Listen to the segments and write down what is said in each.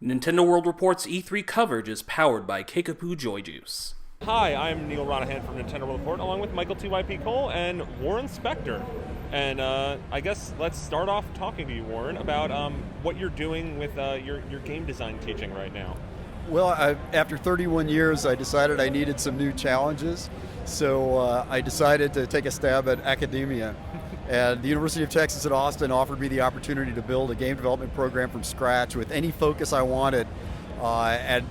Nintendo World Report's E3 coverage is powered by Kickapoo Joy Juice. Hi, I'm Neil Ronahan from Nintendo World Report, along with Michael T.Y.P. Cole and Warren Spector. And I guess let's start off talking to you, Warren, about what you're doing with your game design teaching right now. Well, after 31 years, I decided I needed some new challenges. So I decided to take a stab at academia. And the University of Texas at Austin offered me the opportunity to build a game development program from scratch with any focus I wanted. And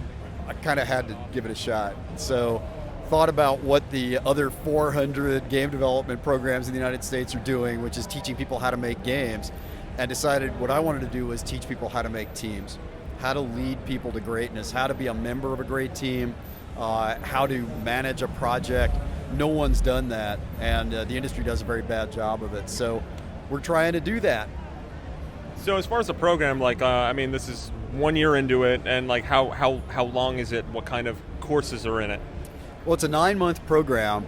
I kind of had to give it a shot. So thought about what the other 400 game development programs in the United States are doing, which is teaching people how to make games, and decided what I wanted to do was teach people how to make teams, how to lead people to greatness, how to be a member of a great team, how to manage a project. No one's done that, and the industry does a very bad job of it. So we're trying to do that. So as far as the program, this is 1 year into it, and how long is it? What kind of courses are in it? Well, it's a 9-month program,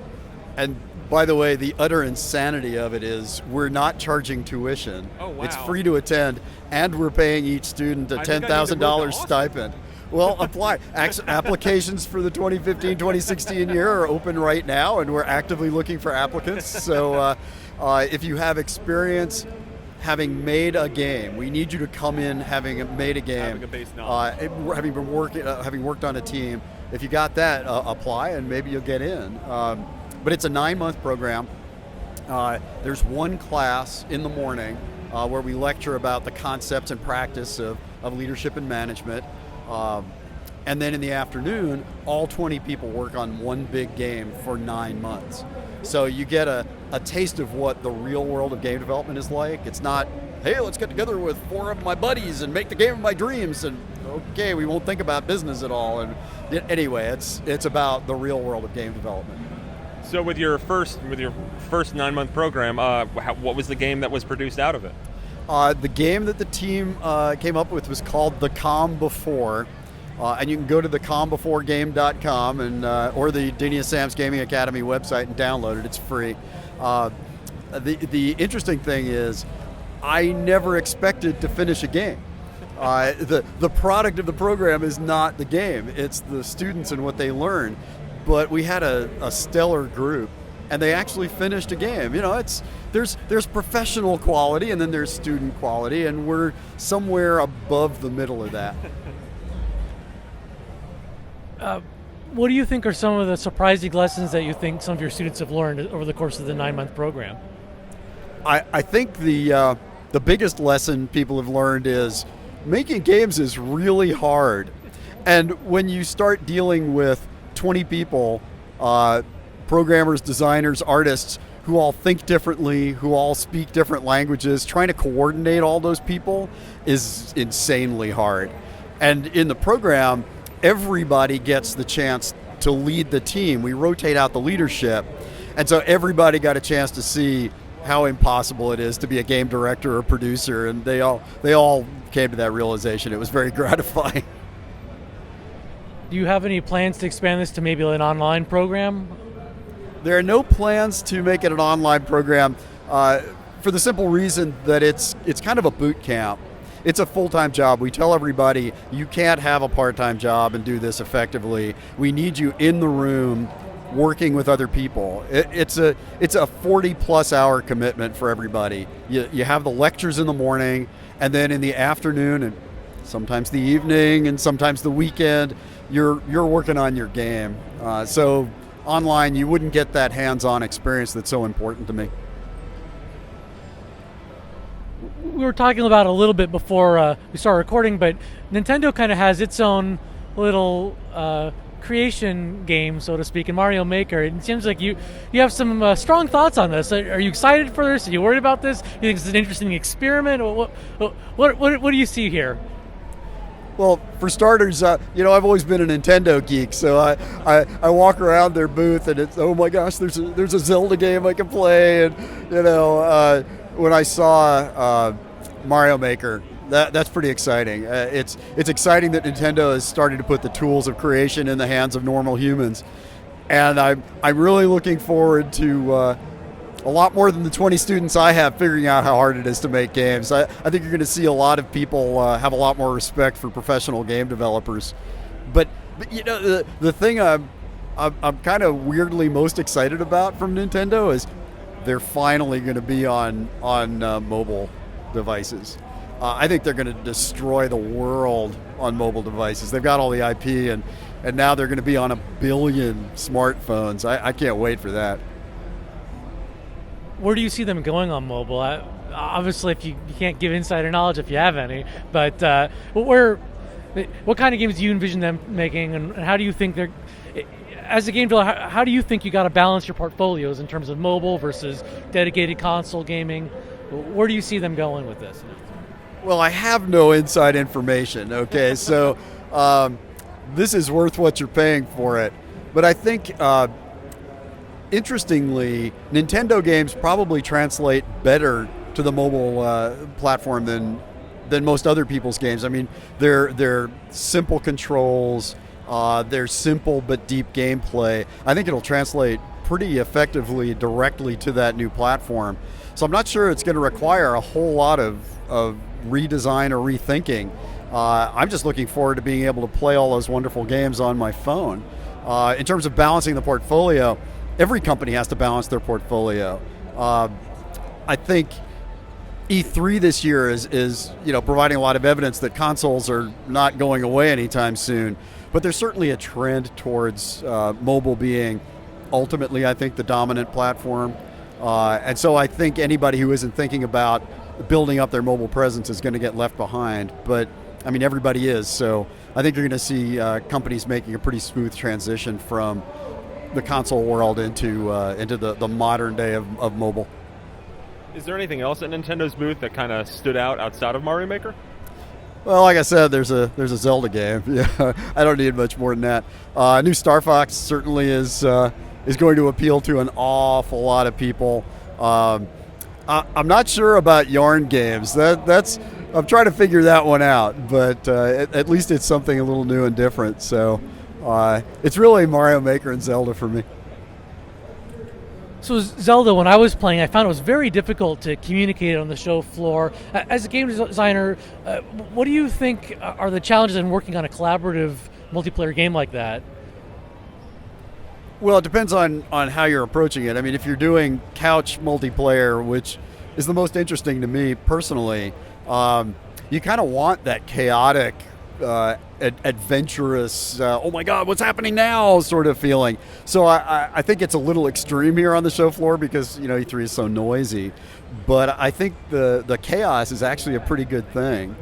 and by the way, the utter insanity of it is we're not charging tuition. Oh, wow. It's free to attend, and we're paying each student a $10,000 stipend. Well, apply. Applications for the 2015-2016 year are open right now, and we're actively looking for applicants. So if you have experience having made a game, we need you to come in having made a game, having a base knowledge, having worked on a team. If you got that, apply, and maybe you'll get in. But it's a 9-month program. There's one class in the morning where we lecture about the concepts and practice of leadership and management. And then in the afternoon, all 20 people work on one big game for 9 months. So you get a taste of what the real world of game development is like. It's not, hey, let's get together with 4 of my buddies and make the game of my dreams, and okay, we won't think about business at all. And anyway, it's about the real world of game development. So with your first 9-month program, what was the game that was produced out of it? The game that the team came up with was called The Calm Before, and you can go to thecalmbeforegame.com and or the Denia Sam's Gaming Academy website and download it. It's free. The interesting thing is, I never expected to finish a game. The product of the program is not the game; it's the students and what they learn. But we had a stellar group, and they actually finished a game. You know, there's professional quality, and then there's student quality, and we're somewhere above the middle of that. What do you think are some of the surprising lessons that you think some of your students have learned over the course of the 9-month program? I think the biggest lesson people have learned is making games is really hard, and when you start dealing with 20 people, programmers, designers, artists, who all think differently, who all speak different languages, trying to coordinate all those people is insanely hard. And in the program, everybody gets the chance to lead the team. We rotate out the leadership, and so everybody got a chance to see how impossible it is to be a game director or producer, and they all came to that realization. It was very gratifying. Do you have any plans to expand this to maybe an online program? There are no plans to make it an online program for the simple reason that it's kind of a boot camp. It's a full-time job. We tell everybody, you can't have a part-time job and do this effectively. We need you in the room working with other people. It's a 40-plus hour commitment for everybody. You have the lectures in the morning, and then in the afternoon, and sometimes the evening, and sometimes the weekend, you're working on your game. So online, you wouldn't get that hands-on experience that's so important to me. We were talking about it a little bit before we started recording, but Nintendo kind of has its own little creation game, so to speak, in Mario Maker. It seems like you have some strong thoughts on this. Are you excited for this? Are you worried about this? You think it's an interesting experiment? What do you see here? Well, for starters, I've always been a Nintendo geek, so I walk around their booth and it's, oh my gosh, there's a Zelda game I can play, and when I saw Mario Maker, that's pretty exciting. It's exciting that Nintendo is starting to put the tools of creation in the hands of normal humans, and I'm really looking forward to a lot more than the 20 students I have figuring out how hard it is to make games. I think you're going to see a lot of people have a lot more respect for professional game developers. But you know, the thing I'm kind of weirdly most excited about from Nintendo is they're finally going to be on mobile devices. I think they're going to destroy the world on mobile devices. They've got all the IP, and now they're going to be on 1 billion smartphones. I can't wait for that. Where do you see them going on mobile? Obviously, if you can't give insider knowledge if you have any, but what kind of games do you envision them making, and how do you think they're, as a game developer, how do you think you got to balance your portfolios in terms of mobile versus dedicated console gaming? Where do you see them going with this? Well, I have no inside information, okay? So this is worth what you're paying for it. But I think, interestingly, Nintendo games probably translate better to the mobile platform than most other people's games. I mean, they're simple controls, they're simple but deep gameplay. I think it'll translate pretty effectively directly to that new platform. So I'm not sure it's going to require a whole lot of redesign or rethinking. I'm just looking forward to being able to play all those wonderful games on my phone. In terms of balancing the portfolio, every company has to balance their portfolio. I think E3 this year is providing a lot of evidence that consoles are not going away anytime soon. But there's certainly a trend towards mobile being ultimately, I think, the dominant platform. And so I think anybody who isn't thinking about building up their mobile presence is going to get left behind. But, I mean, everybody is. So I think you're going to see companies making a pretty smooth transition from the console world into the modern day of mobile. Is there anything else at Nintendo's booth that kind of stood out outside of Mario Maker? Well, like I said, there's a Zelda game. Yeah, I don't need much more than that. New Star Fox certainly is going to appeal to an awful lot of people. I'm not sure about Yarn games. I'm trying to figure that one out, but at least it's something a little new and different. So it's really Mario Maker and Zelda for me. So Zelda, when I was playing, I found it was very difficult to communicate on the show floor. As a game designer, what do you think are the challenges in working on a collaborative multiplayer game like that? Well, it depends on how you're approaching it. I mean, if you're doing couch multiplayer, which is the most interesting to me personally, you kind of want that chaotic, adventurous, oh my God, what's happening now sort of feeling. So I think it's a little extreme here on the show floor because, E3 is so noisy. But I think the chaos is actually a pretty good thing.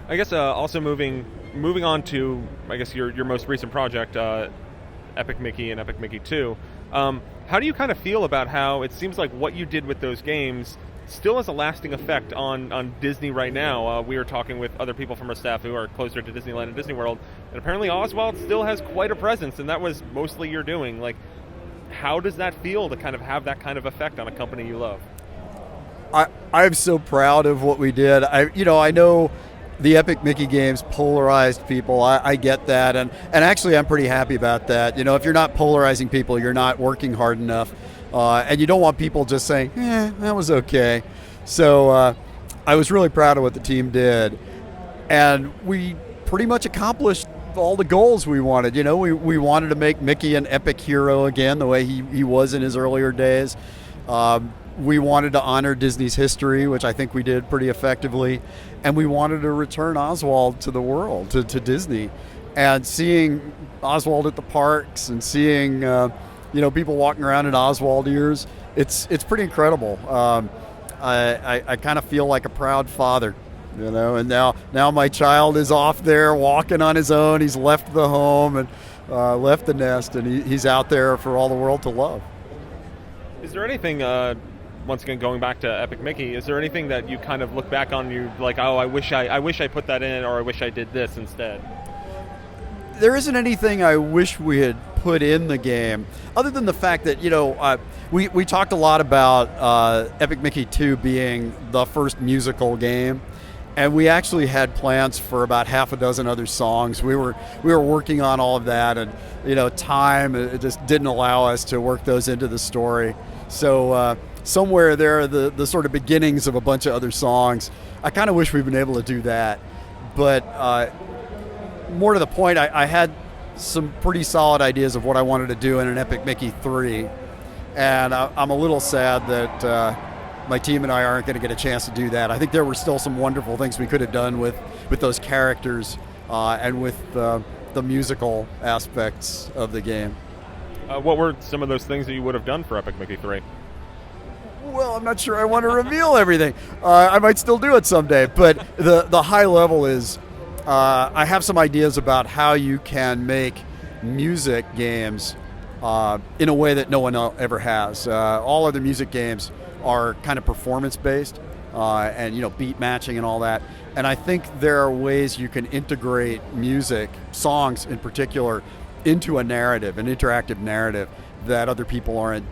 I guess also moving on to, I guess, your most recent project, Epic Mickey and Epic Mickey 2. How do you kind of feel about how it seems like what you did with those games still has a lasting effect on Disney right now? We were talking with other people from our staff who are closer to Disneyland and Disney World, and apparently Oswald still has quite a presence, and that was mostly your doing. Like, how does that feel to kind of have that kind of effect on a company you love? I'm so proud of what we did. I know the Epic Mickey games polarized people. I get that, and actually I'm pretty happy about that. If you're not polarizing people, you're not working hard enough, and you don't want people just saying, that was okay. So I was really proud of what the team did, and we pretty much accomplished all the goals we wanted. We wanted to make Mickey an epic hero again, the way he was in his earlier days. We wanted to honor Disney's history, which I think we did pretty effectively. And we wanted to return Oswald to the world, to Disney. And seeing Oswald at the parks and seeing people walking around in Oswald ears, it's pretty incredible. I kind of feel like a proud father, and now my child is off there walking on his own. He's left the home and left the nest, and he's out there for all the world to love. Is there anything, once again going back to Epic Mickey, is there anything that you kind of look back on, you like, oh, I wish I put that in, or I wish I did this instead? There isn't anything I wish we had put in the game, other than the fact that we talked a lot about Epic Mickey 2 being the first musical game, and we actually had plans for about half a dozen other songs. We were working on all of that, and time it just didn't allow us to work those into the story. So somewhere there are the sort of beginnings of a bunch of other songs. I kind of wish we'd been able to do that, but more to the point, I had some pretty solid ideas of what I wanted to do in an Epic Mickey 3, and I'm a little sad that my team and I aren't going to get a chance to do that. I think there were still some wonderful things we could have done with those characters and with the musical aspects of the game. What were some of those things that you would have done for Epic Mickey 3? Well, I'm not sure I want to reveal everything. I might still do it someday, but the high level is I have some ideas about how you can make music games in a way that no one ever has. All other music games are kind of performance-based and beat matching and all that. And I think there are ways you can integrate music, songs in particular, into a narrative, an interactive narrative that other people aren't.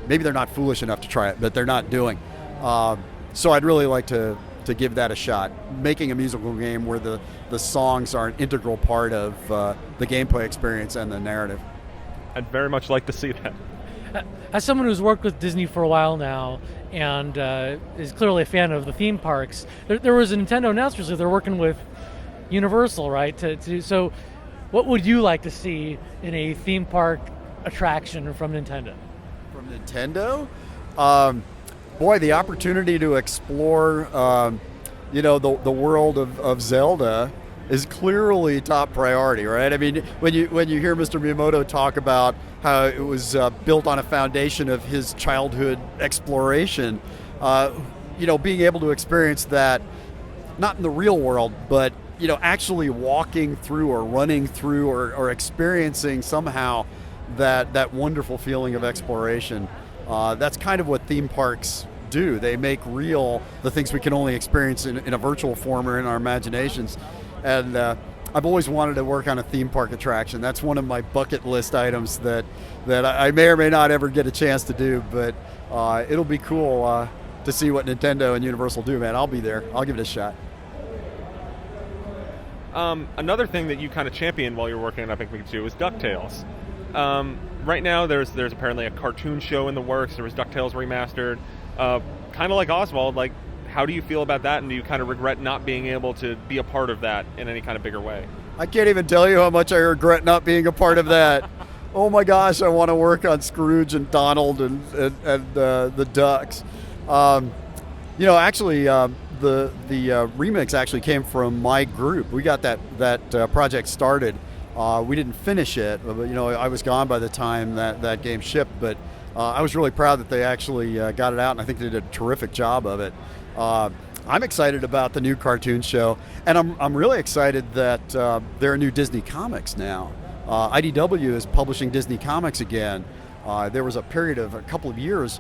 Maybe they're not foolish enough to try it, but they're not doing. So I'd really like to give that a shot. Making a musical game where the songs are an integral part of the gameplay experience and the narrative. I'd very much like to see that. As someone who's worked with Disney for a while now and is clearly a fan of the theme parks, there was a Nintendo announcement recently. They're working with Universal, right? So what would you like to see in a theme park attraction from Nintendo? From Nintendo? Boy, the opportunity to explore the world of Zelda is clearly top priority, right? I mean, when you hear Mr. Miyamoto talk about how it was built on a foundation of his childhood exploration, being able to experience that, not in the real world, but actually walking through or running through or experiencing somehow that wonderful feeling of exploration. That's kind of what theme parks do. They make real the things we can only experience in a virtual form or in our imaginations. And I've always wanted to work on a theme park attraction. That's one of my bucket list items that I may or may not ever get a chance to do, but it'll be cool to see what Nintendo and Universal do, man. I'll be there. I'll give it a shot. Another thing that you kind of championed while you were working on Epic Mickey 2 was DuckTales. Right now, there's apparently a cartoon show in the works. There was DuckTales Remastered. Kind of like Oswald, like, how do you feel about that, and do you kind of regret not being able to be a part of that in any kind of bigger way? I can't even tell you how much I regret not being a part of that. Oh my gosh, I want to work on Scrooge and Donald and the Ducks. Actually, the remix actually came from my group. We got that project started. We didn't finish it, but I was gone by the time that game shipped. But I was really proud that they actually got it out, and I think they did a terrific job of it. I'm excited about the new cartoon show, and I'm really excited that there are new Disney comics now. IDW is publishing Disney comics again. There was a period of a couple of years,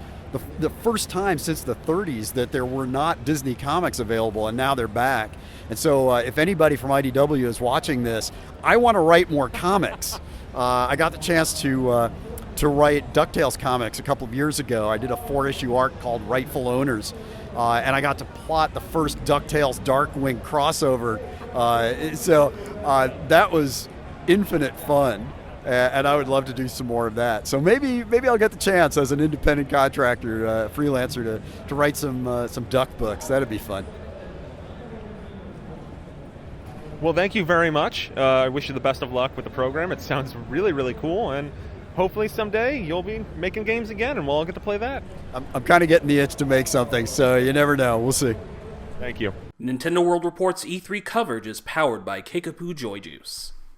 the first time since the 30s that there were not Disney comics available, and now they're back. And so if anybody from IDW is watching this, I want to write more comics. I got the chance to write DuckTales comics a couple of years ago. I did a 4-issue arc called Rightful Owners, and I got to plot the first DuckTales Darkwing crossover. So that was infinite fun, and I would love to do some more of that. So maybe I'll get the chance as an independent contractor, freelancer, to write some Duck books. That'd be fun. Well, thank you very much. I wish you the best of luck with the program. It sounds really, really cool, and hopefully someday you'll be making games again, and we'll all get to play that. I'm kind of getting the itch to make something, so you never know. We'll see. Thank you. Nintendo World Report's E3 coverage is powered by Kickapoo Joy Juice.